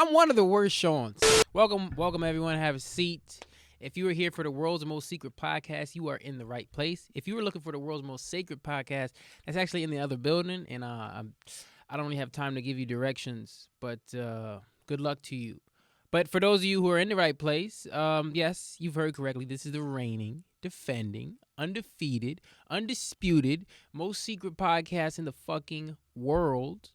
I'm one of the worst Shawns. Welcome everyone. Have a seat. If you are here for the world's most secret podcast, you are in the right place. If you were looking for the world's most sacred podcast, that's actually in the other building, and I don't really have time to give you directions, but good luck to you. But for those of you who are in the right place, yes, you've heard correctly. This is the reigning, defending, undefeated, undisputed, most secret podcast in the fucking world.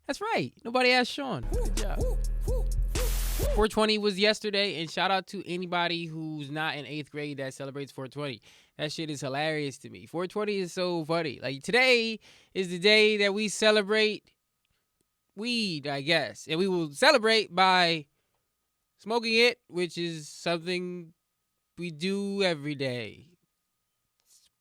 That's right. Nobody asked Shawn. Good job. 420 was yesterday, and shout out to anybody who's not in 8th grade that celebrates 420. That shit is hilarious to me. 420 is so funny. Like, today is the day that we celebrate weed, I guess. And we will celebrate by smoking it, which is something we do every day.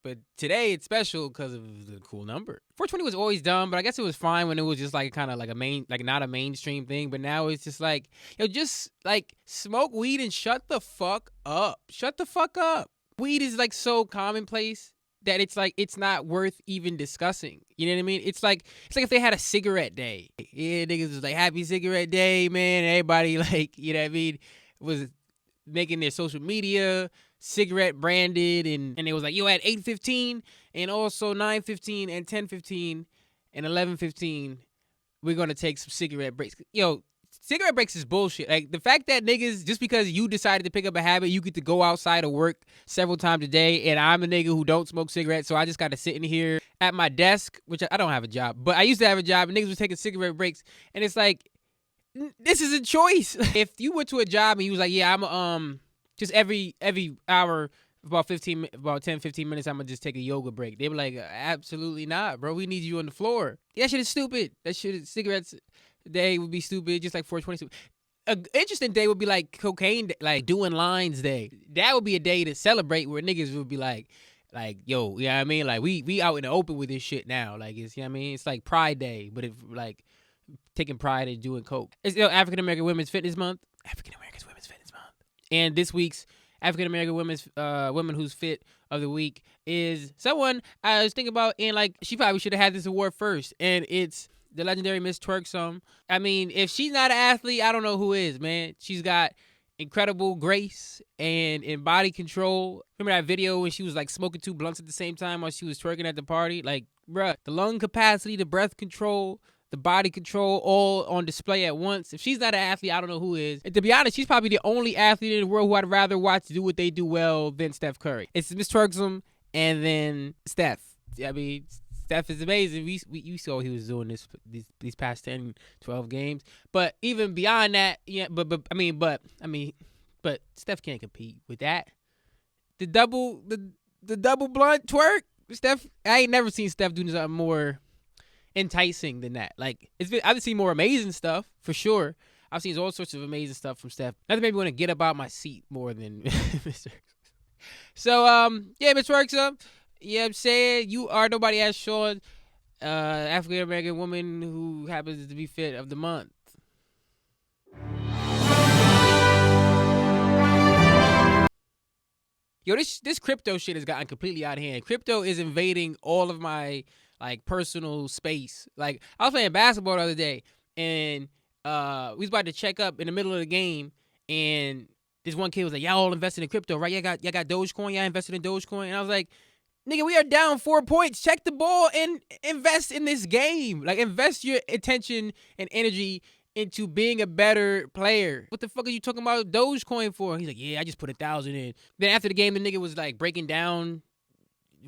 But today it's special because of the cool number. 420 was always dumb, but I guess it was fine when it was just like kind of like not a mainstream thing. But now it's just like, just like smoke weed and shut the fuck up. Shut the fuck up. Weed is like so commonplace that it's like it's not worth even discussing. You know what I mean? It's like if they had a cigarette day. Yeah, niggas was like, happy cigarette day, man. Everybody like, you know what I mean, was making their social media cigarette branded, and it was like, yo, at 8:15 and also 9:15 and 10:15 and 11:15, we're gonna take some cigarette breaks. Yo, cigarette breaks is bullshit. Like, the fact that niggas, just because you decided to pick up a habit, you get to go outside of work several times a day, and I'm a nigga who don't smoke cigarettes, so I just gotta sit in here at my desk, which I don't have a job, but I used to have a job, and niggas was taking cigarette breaks, and it's like, this is a choice. If you went to a job and you was like, yeah, I'm just every hour, about 10, 15 minutes, I'm going to just take a yoga break. They were like, absolutely not, bro. We need you on the floor. That shit is stupid. Cigarettes day would be stupid, just like 420 stupid. An interesting day would be like cocaine day, like doing lines day. That would be a day to celebrate where niggas would be like, yo, you know what I mean? Like, we out in the open with this shit now. Like, it's, you know what I mean? It's like Pride Day, but if like taking pride in doing coke. It's African American Women's Fitness Month. African Americans Women's Fitness Month. And this week's African American women who's fit of the week is someone I was thinking about, and like, she probably should have had this award first, and it's the legendary Miss Twerksome. I mean, if she's not an athlete, I don't know who is, man. She's got incredible grace and body control. Remember that video when she was like smoking 2 blunts at the same time while she was twerking at the party? Like, bruh, the lung capacity, the breath control, the body control, all on display at once. If she's not an athlete, I don't know who is. And to be honest, she's probably the only athlete in the world who I'd rather watch do what they do well than Steph Curry. It's Miss Twerksome and then Steph. I mean, Steph is amazing. You saw he was doing these past 10, 12 games. But even beyond that, yeah. But Steph can't compete with that. The double blunt twerk, Steph. I ain't never seen Steph do something more enticing than that. Like, I've seen more amazing stuff for sure. I've seen all sorts of amazing stuff from Steph. Nothing made me want to get up out my seat more than Mr. So yeah, Miss Twerksome. Yeah, I'm saying, you are Nobody Asked Shawn, African American woman who happens to be fit of the month. Yo, this crypto shit has gotten completely out of hand. Crypto is invading all of my like personal space. Like, I was playing basketball the other day, and we was about to check up in the middle of the game, and this one kid was like, y'all all invested in crypto, right? Y'all got Dogecoin, y'all invested in Dogecoin. And I was like, nigga, we are down 4 points. Check the ball and invest in this game. Like, invest your attention and energy into being a better player. What the fuck are you talking about Dogecoin for? He's like, yeah, I just put 1,000 in. Then after the game, the nigga was like breaking down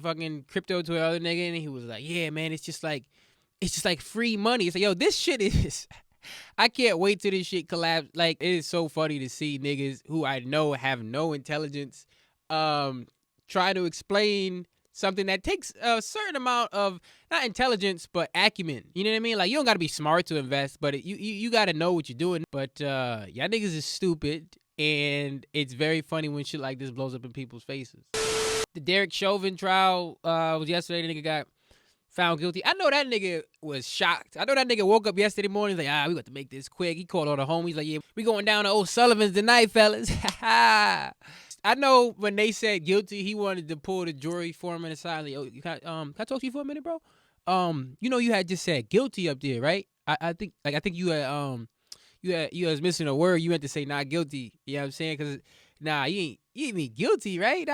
fucking crypto to another nigga, and he was like, yeah, man, it's just like free money. It's like, yo, this shit is I can't wait till this shit collapse. Like, it is so funny to see niggas who I know have no intelligence try to explain something that takes a certain amount of, not intelligence, but acumen. You know what I mean? Like, you don't got to be smart to invest, but you got to know what you're doing. But y'all niggas is stupid, and it's very funny when shit like this blows up in people's faces. The Derek Chauvin trial was yesterday. The nigga got found guilty. I know that nigga was shocked. I know that nigga woke up yesterday morning, like, we got to make this quick. He called all the homies, like, yeah, we going down to Old Sullivan's tonight, fellas. I know when they said guilty, he wanted to pull the jury foreman aside. Like, can I talk to you for a minute, bro? You know you had just said guilty up there, right? I think you was missing a word. You meant to say not guilty. You know what I'm saying? Because you ain't me guilty, right?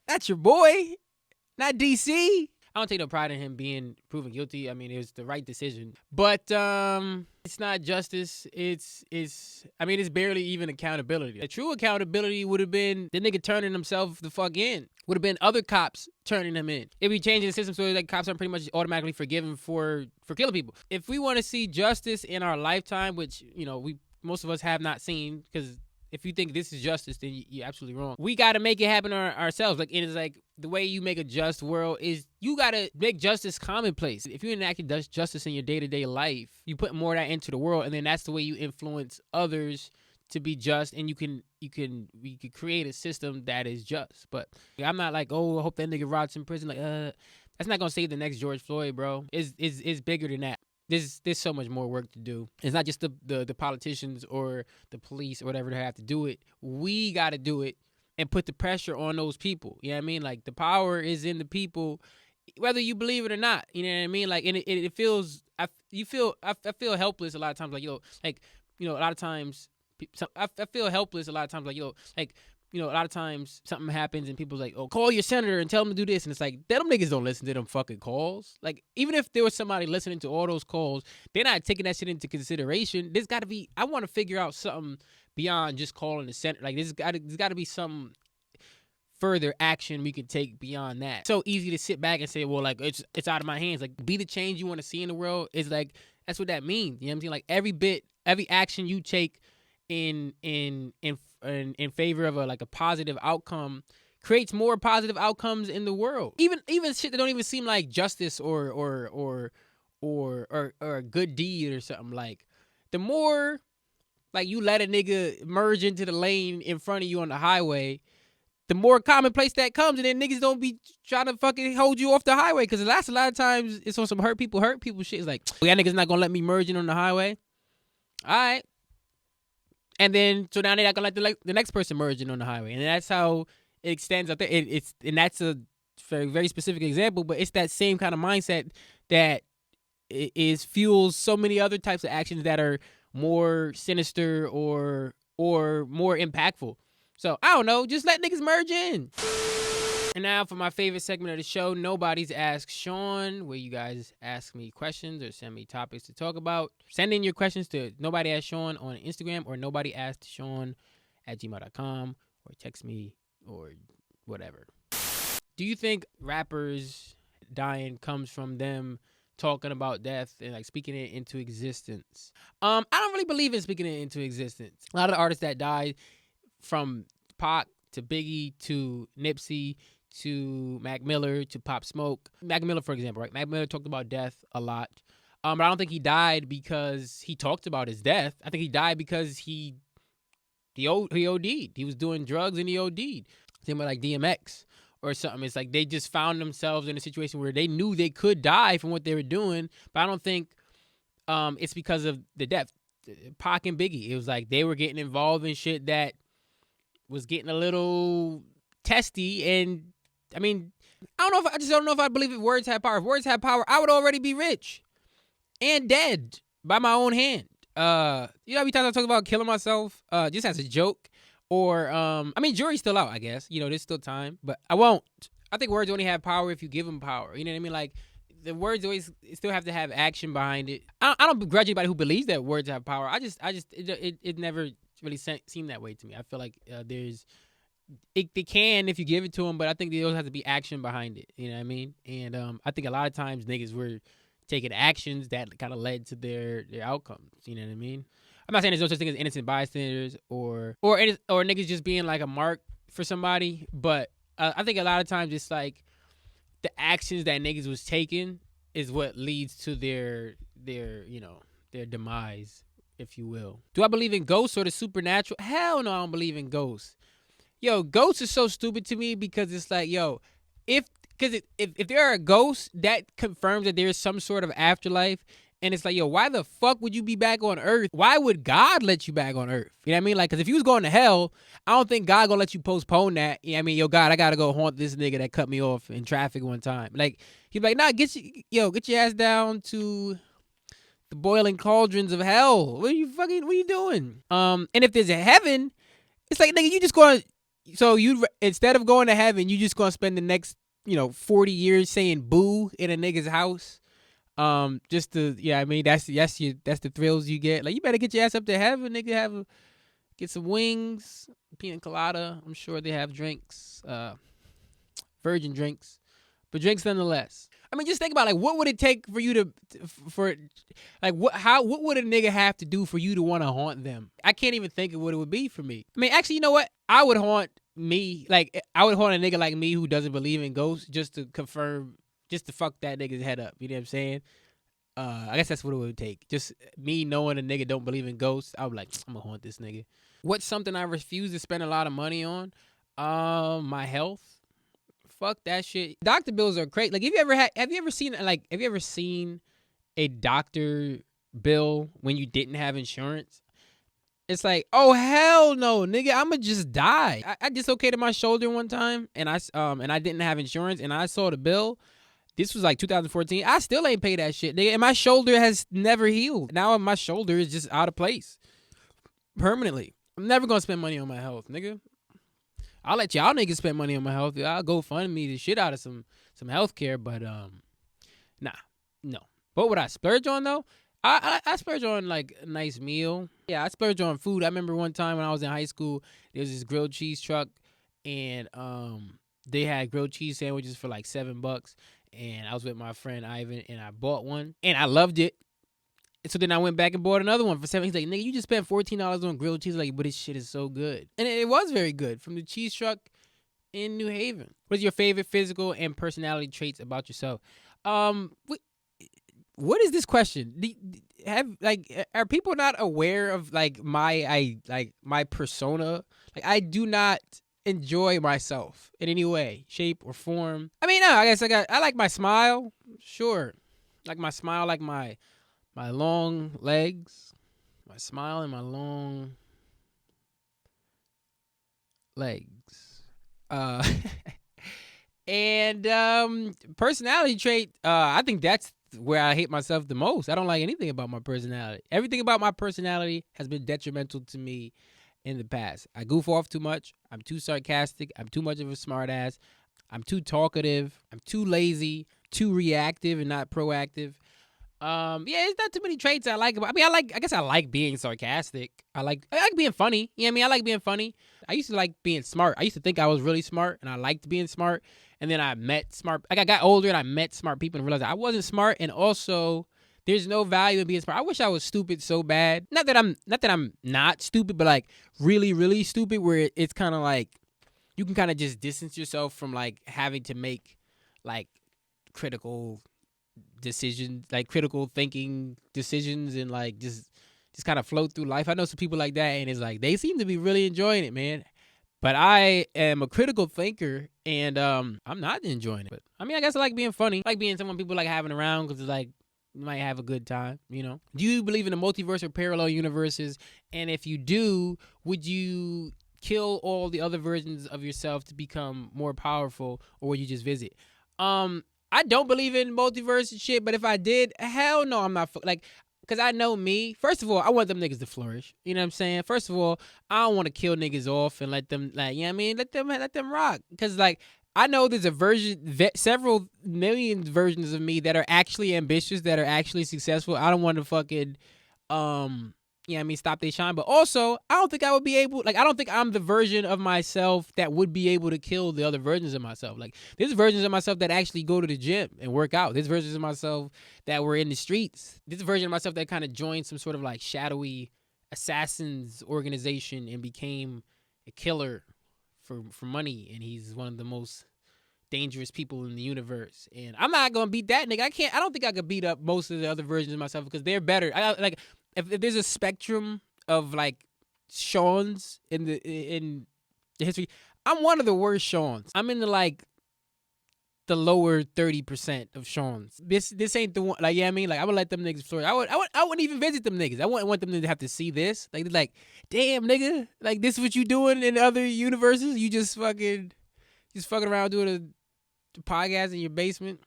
That's your boy, not DC. I don't take no pride in him being proven guilty. I mean, it was the right decision, but it's not justice. It's barely even accountability. The true accountability would have been the nigga turning himself the fuck in. Would have been other cops turning him in. If we changing the system so that cops are pretty much automatically forgiven for killing people. If we want to see justice in our lifetime, which most of us have not seen, because if you think this is justice, then you're absolutely wrong. We got to make it happen ourselves. Like, it is like the way you make a just world is you got to make justice commonplace. If you're enacting justice in your day-to-day life, you put more of that into the world, and then that's the way you influence others to be just, and we could create a system that is just. But I'm not like, oh, I hope that nigga rots in prison. Like, that's not gonna save the next George Floyd, bro. It's bigger than that. There's so much more work to do. It's not just the politicians or the police or whatever that have to do it. We got to do it and put the pressure on those people. You know what I mean? Like, the power is in the people, whether you believe it or not. You know what I mean? Like, and it feels I feel helpless a lot of times. Like, a lot of times I feel helpless a lot of times. Like, a lot of times something happens and people's like, oh, call your senator and tell them to do this. And it's like, them niggas don't listen to them fucking calls. Like, even if there was somebody listening to all those calls, they're not taking that shit into consideration. There's got to be, I want to figure out something beyond just calling the senator. Like, there's got to be some further action we can take beyond that. So easy to sit back and say, well, like, it's out of my hands. Like, be the change you want to see in the world. Is like, that's what that means. You know what I'm saying? Like, every action you take in favor of a positive outcome creates more positive outcomes in the world. Even shit that don't even seem like justice or a good deed or something. Like, the more like you let a nigga merge into the lane in front of you on the highway, the more commonplace that comes, and then niggas don't be trying to fucking hold you off the highway, because a lot of times it's on some hurt people shit. It's like, oh, that nigga's not gonna let me merge in on the highway. All right. And then, so now they're not gonna let the next person merge in on the highway, and that's how it extends out there. And that's a very, very specific example, but it's that same kind of mindset that fuels so many other types of actions that are more sinister or more impactful. So I don't know, just let niggas merge in. And now for my favorite segment of the show, Nobody's Ask Shawn, where you guys ask me questions or send me topics to talk about. Send in your questions to Nobody Ask Shawn on Instagram or nobodyasksean@gmail.com, or text me or whatever. Do you think rappers dying comes from them talking about death and like speaking it into existence? I don't really believe in speaking it into existence. A lot of the artists that died, from Pac to Biggie to Nipsey to Mac Miller to Pop Smoke. Mac Miller, for example, right? Mac Miller talked about death a lot. But I don't think he died because he talked about his death. I think he died because he OD'd. He was doing drugs and he OD'd. Same with like DMX or something. It's like they just found themselves in a situation where they knew they could die from what they were doing. But I don't think it's because of the death. Pac and Biggie, it was like they were getting involved in shit that was getting a little testy. And I mean, I just don't know if I believe if words have power. If words have power, I would already be rich and dead by my own hand. How many times I talk about killing myself just as a joke? Or jury's still out, I guess. There's still time, but I won't. I think words only have power if you give them power. You know what I mean? Like, the words always still have to have action behind it. I don't begrudge anybody who believes that words have power. It never really seemed that way to me. I feel like they can if you give it to them, but I think there always has to be action behind it. You know what I mean? And I think a lot of times niggas were taking actions that kind of led to their outcomes. You know what I mean? I'm not saying there's no such thing as innocent bystanders or niggas just being like a mark for somebody, but I think a lot of times it's like the actions that niggas was taking is what leads to their demise, if you will. Do I believe in ghosts or the supernatural? Hell no, I don't believe in ghosts. Yo, ghosts is so stupid to me because it's like, yo, if there are ghosts, that confirms that there is some sort of afterlife. And it's like, yo, why the fuck would you be back on Earth? Why would God let you back on Earth? You know what I mean? Like, because if you was going to hell, I don't think God gonna let you postpone that. You know what I mean? Yo, God, I gotta go haunt this nigga that cut me off in traffic one time. Like, he's like, nah, get your ass down to the boiling cauldrons of hell. What are you doing? And if there's a heaven, it's like, nigga, you just going to, so you, instead of going to heaven, you just going to spend the next, 40 years saying boo in a nigga's house. Just to, that's the thrills you get. Like, you better get your ass up to heaven, nigga. Get some wings, pina colada. I'm sure they have drinks, virgin drinks, but drinks nonetheless. I mean, just think about, like, what would it take for you what would a nigga have to do for you to want to haunt them? I can't even think of what it would be for me. I mean, actually, you know what? I would haunt a nigga like me who doesn't believe in ghosts just to confirm, just to fuck that nigga's head up. You know what I'm saying? I guess that's what it would take. Just me knowing a nigga don't believe in ghosts, I would be like, I'm gonna haunt this nigga. What's something I refuse to spend a lot of money on? My health. Fuck that shit. Doctor bills are crazy. Like, have you ever seen a doctor bill when you didn't have insurance? It's like, oh hell no, nigga, I'ma just die. I dislocated my shoulder one time, and I didn't have insurance, and I saw the bill. This was like 2014. I still ain't paid that shit, nigga, and my shoulder has never healed. Now my shoulder is just out of place permanently. I'm never gonna spend money on my health, nigga. I'll let y'all niggas spend money on my health. I'll go fund me the shit out of some health care, but nah, no. What would I splurge on though? I splurge on like a nice meal. Yeah, I splurge on food. I remember one time when I was in high school, there was this grilled cheese truck, and they had grilled cheese sandwiches for like $7. And I was with my friend Ivan, and I bought one, and I loved it. So then I went back and bought another one for $7. He's like, nigga, you just spent $14 on grilled cheese. Like, but this shit is so good. And it was very good from the cheese truck in New Haven. What is your favorite physical and personality traits about yourself? What is this question? Are people not aware of like my persona? Like, I do not enjoy myself in any way, shape, or form. I mean, no, I guess I like my smile. Sure. Like my smile, like my long legs. My smile and my long legs. And personality trait, I think that's where I hate myself the most. I don't like anything about my personality. Everything about my personality has been detrimental to me in the past. I goof off too much. I'm too sarcastic. I'm too much of a smart ass. I'm too talkative. I'm too lazy, too reactive and not proactive. It's not too many traits I like. I guess I like being sarcastic. I like being funny. You know what I mean? I like being funny. I used to like being smart. I used to think I was really smart, and I liked being smart. And then I met smart. Like, I got older and I met smart people and realized I wasn't smart. And also, there's no value in being smart. I wish I was stupid so bad. Not that I'm not stupid, but like really, really stupid. Where it's kind of like you can kind of just distance yourself from like having to make like critical decisions, like critical thinking decisions, and like just kind of float through life. I know some people like that, and it's like they seem to be really enjoying it, man. But I am a critical thinker, and I'm not enjoying it. But I mean, I guess I like being funny. I like being someone people like having around because it's like you might have a good time, you know? Do you believe in the multiverse or parallel universes? And if you do, would you kill all the other versions of yourself to become more powerful, or would you just visit? I don't believe in multiverse and shit, but if I did, hell no, I'm not. Because I know me. First of all, I want them niggas to flourish. You know what I'm saying? First of all, I don't want to kill niggas off and let them, like, you know what I mean? Let them rock. Because, like, I know there's several million versions of me that are actually ambitious, that are actually successful. I don't want to fucking, you know what I mean, stop they shine. But also, I don't think I would be able, like, I don't think I'm the version of myself that would be able to kill the other versions of myself. Like, there's versions of myself that actually go to the gym and work out. There's versions of myself that were in the streets. There's a version of myself that kind of joined some sort of, like, shadowy assassins organization and became a killer for money. And he's one of the most dangerous people in the universe. And I'm not going to beat that nigga. I don't think I could beat up most of the other versions of myself because they're better. If there's a spectrum of like Shawns in the history, I'm one of the worst Shawns. I'm in the lower 30% of Shawns. This ain't the one. Like, yeah, you know what I mean, like I would let them niggas flourish. I wouldn't even visit them niggas. I wouldn't want them to have to see this. Like, they're like, damn nigga, like this is what you doing in other universes? You just fucking around doing a podcast in your basement.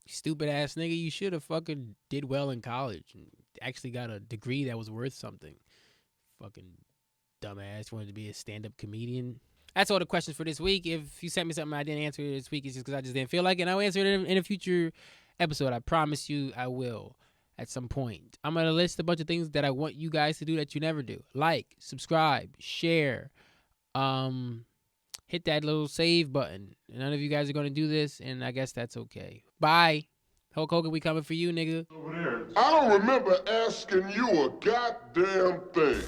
You stupid ass nigga. You should have fucking did well in college and actually got a degree that was worth something. Fucking dumbass wanted to be a stand-up comedian. That's all the questions for this week. If you sent me something I didn't answer this week, it's just because I just didn't feel like it. And I'll answer it in a future episode. I promise you I will at some point. I'm going to list a bunch of things that I want you guys to do that you never do. Like, subscribe, share, hit that little save button. None of you guys are going to do this, and I guess that's okay. Bye. Hulk Hogan, we coming for you, nigga. I don't remember asking you a goddamn thing.